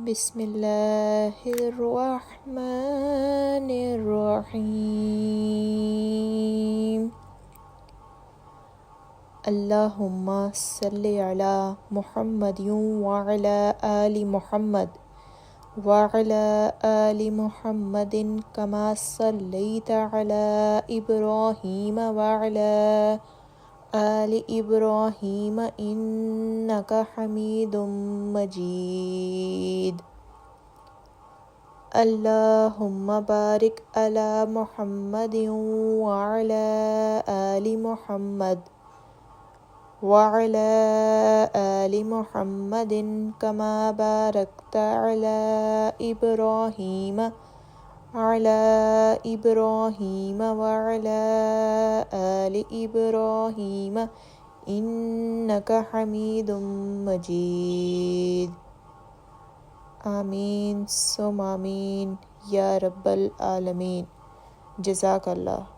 بسم اللہ الرحمن الرحیم اللہم صلی علی محمد وعلی آل محمد وعلی آل محمد کما صلیت علی ابراہیم وعلی آل ابراہیم انک حمید مجید اللہم بارک علی محمد وعلی آل محمد وعلی آل محمد کما بارکت علی ابراہیم وعلی آل ابراہیم انک حمید مجید آمین ثم آمین یا رب العالمین جزاک اللہ۔